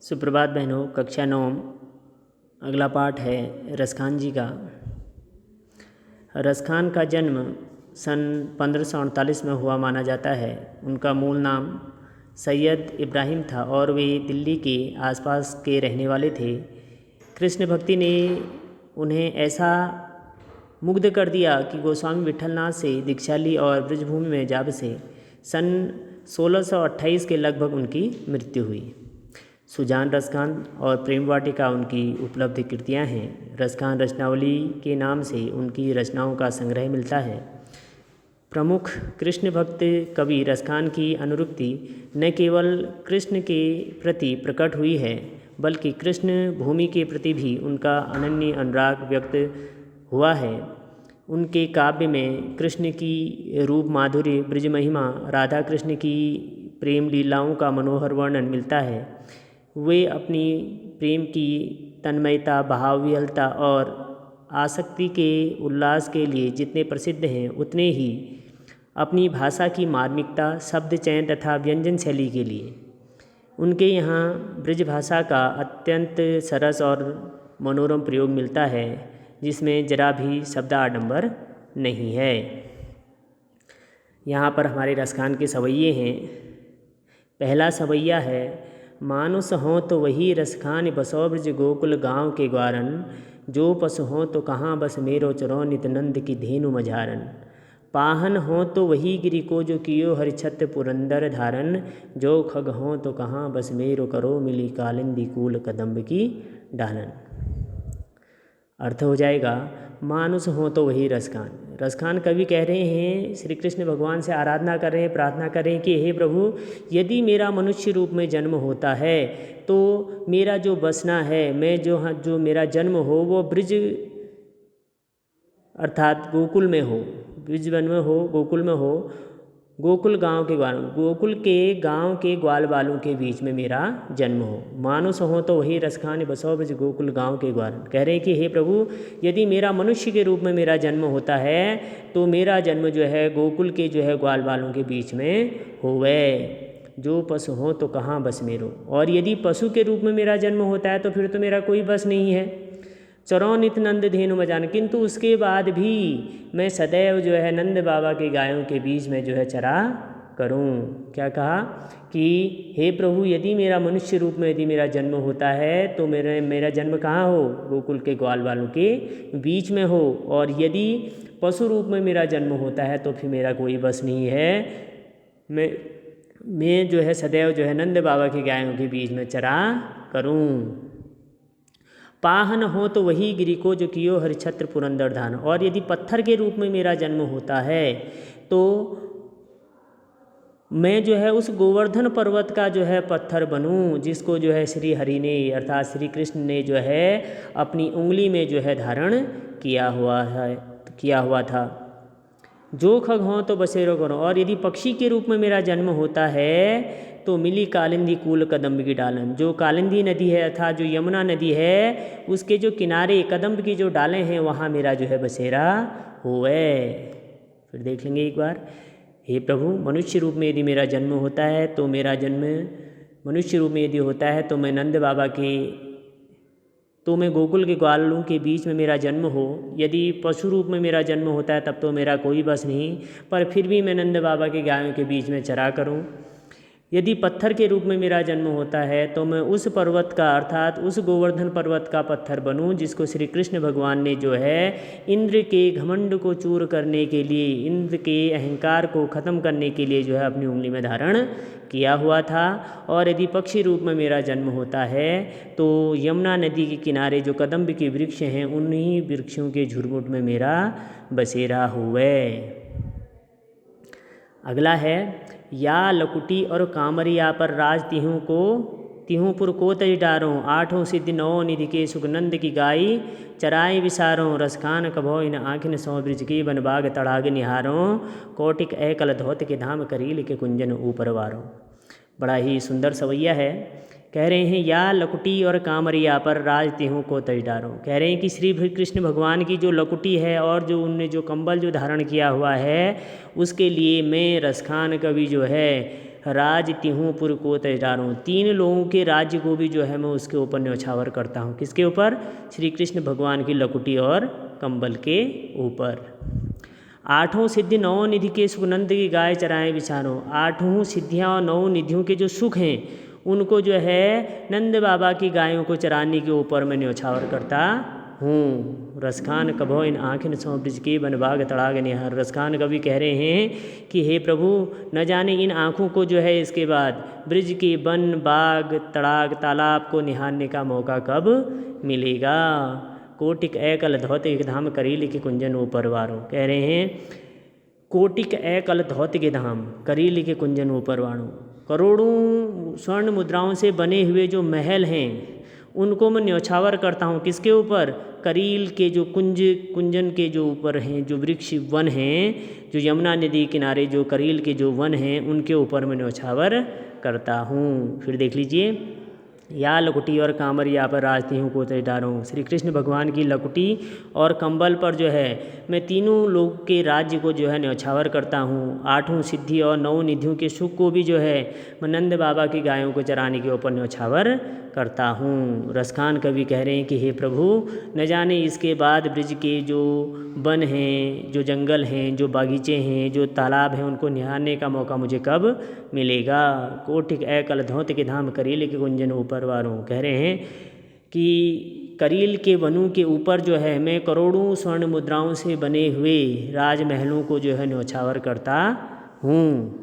सुप्रभात बहनों। कक्षा 9 अगला पाठ है रसखान जी का। रसखान का जन्म सन 1548 में हुआ माना जाता है। उनका मूल नाम सैयद इब्राहिम था और वे दिल्ली के आसपास के रहने वाले थे। कृष्ण भक्ति ने उन्हें ऐसा मुग्ध कर दिया कि गोस्वामी विठलनाथ से दीक्षा ली और ब्रजभूमि में जा बसे। सन 1628 के लगभग उनकी मृत्यु हुई। सुजान रसखान और प्रेम वाटिका उनकी उपलब्ध कृतियाँ हैं। रसखान रचनावली के नाम से उनकी रचनाओं का संग्रह मिलता है। प्रमुख कृष्ण भक्त कवि रसखान की अनुरक्ति न केवल कृष्ण के प्रति प्रकट हुई है बल्कि कृष्ण भूमि के प्रति भी उनका अनन्य अनुराग व्यक्त हुआ है। उनके काव्य में कृष्ण की रूप माधुर्य, ब्रज महिमा, राधा कृष्ण की प्रेम लीलाओं का मनोहर वर्णन मिलता है। वे अपनी प्रेम की तन्मयता, भावविहलता और आसक्ति के उल्लास के लिए जितने प्रसिद्ध हैं उतने ही अपनी भाषा की मार्मिकता, शब्द चयन तथा व्यंजन शैली के लिए उनके यहाँ ब्रज भाषा का अत्यंत सरस और मनोरम प्रयोग मिलता है जिसमें जरा भी शब्द आडंबर नहीं है। यहाँ पर हमारे रसखान के सवैये हैं। पहला सवैया है, मानुस हों तो वही रसखान बसो ब्रज गोकुल गाँव के ग्वारन, जो पशु हों तो कहाँ बस मेरो चरो नित नंद की धेनु मझारन। पाहन हों तो वही गिरि को जो कियो हरिछत्र पुरंदर धारन, जो खग हों तो कहाँ बस मेरो करो मिली कालिंदी कूल कदम्ब की डालन। अर्थ हो जाएगा, मानुष हो तो वही रसखान। रसखान कवि कह रहे हैं, श्री कृष्ण भगवान से आराधना कर रहे हैं, प्रार्थना कर रहे हैं कि हे प्रभु, यदि मेरा मनुष्य रूप में जन्म होता है तो मेरा जो बसना है, मैं जो मेरा जन्म हो वो ब्रज अर्थात गोकुल में हो, ब्रज वन में हो, गोकुल में हो, गोकुल गांव के ग्वाल, गोकुल के गांव के ग्वाल बालों के बीच में मेरा जन्म हो। मानुष हो तो वही रसखान बसो ब्रज गोकुल गांव के ग्वाल। कह रहे हैं कि हे प्रभु, यदि मेरा मनुष्य के रूप में मेरा जन्म होता है तो मेरा जन्म जो है गोकुल के जो है ग्वाल बालों के बीच में होवे। जो पशु हो तो कहाँ बस मेरो, और यदि पशु के रूप में मेरा जन्म होता है तो फिर तो मेरा कोई बस नहीं है। चरो नित नंद धेनु मजान, किंतु उसके बाद भी मैं सदैव जो है नंद बाबा के गायों के बीच में जो है चरा करूं। क्या कहा कि हे प्रभु, यदि मेरा मनुष्य रूप में यदि मेरा जन्म होता है तो मेरा जन्म कहाँ हो, गोकुल के ग्वाल बालों के बीच में हो, और यदि पशु रूप में मेरा जन्म होता है तो फिर मेरा कोई बस नहीं है। मैं जो है सदैव जो है नंद बाबा के गायों के बीच में चरा करूं। पाहन हो तो वही गिरि को जो कियो हरिछत्र पुरंदर धान, और यदि पत्थर के रूप में मेरा जन्म होता है तो मैं जो है उस गोवर्धन पर्वत का जो है पत्थर बनूं, जिसको जो है श्री हरि ने अर्थात श्री कृष्ण ने जो है अपनी उंगली में जो है धारण किया हुआ था। जो खग हों तो बसेरो करो, और यदि पक्षी के रूप में मेरा जन्म होता है तो मिली कालिंदी कूल कदम्ब की डालन। जो कालिंदी नदी है अर्थात जो यमुना नदी है उसके जो किनारे कदम्ब की जो डालें हैं वहाँ मेरा जो है बसेरा होवे। फिर देख लेंगे एक बार, हे प्रभु, मनुष्य रूप में यदि मेरा जन्म होता है तो मेरा जन्म मनुष्य रूप में यदि होता है तो मैं नंद बाबा के मैं गोकुल के ग्वालों के बीच में मेरा जन्म हो। यदि पशु रूप में मेरा जन्म होता है तब तो मेरा कोई बस नहीं, पर फिर भी मैं नंद बाबा के गायों के बीच में चरा करूं। यदि पत्थर के रूप में मेरा जन्म होता है तो मैं उस पर्वत का अर्थात उस गोवर्धन पर्वत का पत्थर बनूं, जिसको श्री कृष्ण भगवान ने जो है इंद्र के घमंड को चूर करने के लिए, इंद्र के अहंकार को ख़त्म करने के लिए जो है अपनी उंगली में धारण किया हुआ था। और यदि पक्षी रूप में मेरा जन्म होता है तो यमुना नदी के किनारे जो कदम्ब के वृक्ष हैं उन्हीं वृक्षों के झुरमुट में मेरा बसेरा हुए। अगला है, या लकुटी और कामरिया पर राज तिहुपुर को तज डारों, आठों सिद्ध नौ निधि के सुगनंद की गाई, चराए विसारों रसखान कभो इन आँखिन सौ ब्रिज की बन बाग तड़ाग निहारों, कोटिक ए कल धोत के धाम करील के कुंजन ऊपर वारों। बड़ा ही सुंदर सवैया है। कह रहे हैं, या लकुटी और कामरिया पर राज तिहु को तज डारों। कह रहे हैं कि श्री कृष्ण भगवान की जो लकुटी है और जो उनने जो कंबल जो धारण किया हुआ है उसके लिए मैं रसखान कवि जो है राज तिहूँ पुर को तैजारूँ, 3 लोगों के राज्य को भी जो है मैं उसके ऊपर न्यौछावर करता हूँ। किसके ऊपर? श्री कृष्ण भगवान की लकुटी और कंबल के ऊपर। 8 सिद्धि 9 निधि के सुखनंद की गाय चराएं बिचारो, 8 सिद्धियाँ और 9 निधियों के जो सुख हैं उनको जो है नंद बाबा की गायों को चराने के ऊपर मैं न्यौछावर करता हूँ। रसखान कभो इन आँखिन सौ ब्रिज के बनबाग तड़ाग निहार। रसखान कवि कह रहे हैं कि हे प्रभु, न जाने इन आँखों को जो है इसके बाद ब्रिज के वन बाग तड़ाग तालाब को निहारने का मौका कब मिलेगा। कोटिक एकल धौतिक धाम करील के कुंजन ऊपर वारो। कह रहे हैं कोटिक एकल धौतिक धाम करील के कुंजन ऊपर वारो, करोड़ों स्वर्ण मुद्राओं से बने हुए जो महल हैं उनको मैं न्यौछावर करता हूँ। किसके ऊपर? करील के जो कुंजन के जो ऊपर हैं, जो वृक्ष वन हैं, जो यमुना नदी किनारे जो करील के जो वन हैं उनके ऊपर मैं न्यौछावर करता हूँ। फिर देख लीजिए, या लकुटी और कांवर या पर राजती हूँ को तैजारूँ। श्री कृष्ण भगवान की लकुटी और कंबल पर जो है मैं तीनों लोग के राज्य को जो है न्यौछावर करता हूँ। 8 सिद्धि और 9 निधियों के सुख को भी जो है मैं नंद बाबा की गायों को चराने के ऊपर न्यौछावर करता हूँ। रसखान कवि कह रहे हैं कि हे प्रभु, न जाने इसके बाद ब्रिज के जो वन हैं, जो जंगल हैं, जो बागीचे हैं, जो तालाब हैं, उनको निहारने का मौका मुझे कब मिलेगा। कोटिक एकल धौत के धाम करील के कुंजन ऊपर वारों। कह रहे हैं कि करील के वनों के ऊपर जो है मैं करोड़ों स्वर्ण मुद्राओं से बने हुए राजमहलों को जो है न्यौछावर करता हूँ।